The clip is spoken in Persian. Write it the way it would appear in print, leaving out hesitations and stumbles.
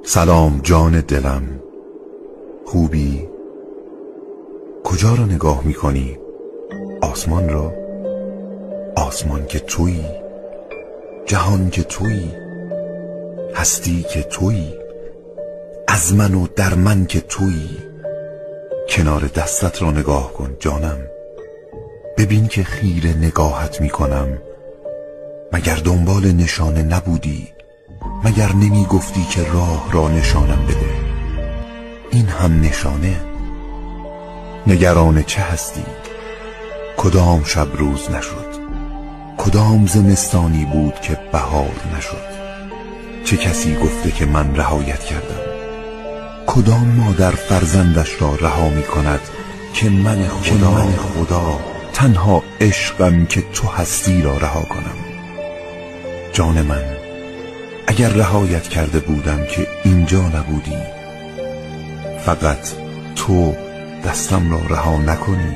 سلام جان دلم، خوبی؟ کجا را نگاه میکنی؟ آسمان را؟ آسمان که تویی، جهان که تویی، هستی که تویی، از من و در من که تویی. کنار دستت را نگاه کن جانم، ببین که خیره نگاهت میکنم. مگر دنبال نشانه نبودی؟ مگر نمی گفتی که راه را نشانم بده؟ این هم نشانه. نگران چه هستی؟ کدام شب روز نشد؟ کدام زمستانی بود که بهار نشد؟ چه کسی گفته که من رهایت کردم؟ کدام مادر فرزندش را رها می کند که من خدا تنها عشقم که تو هستی را رها کنم؟ جان من، اگر رهایت کرده بودم که اینجا نبودی، فقط تو دستم را رها نکنی.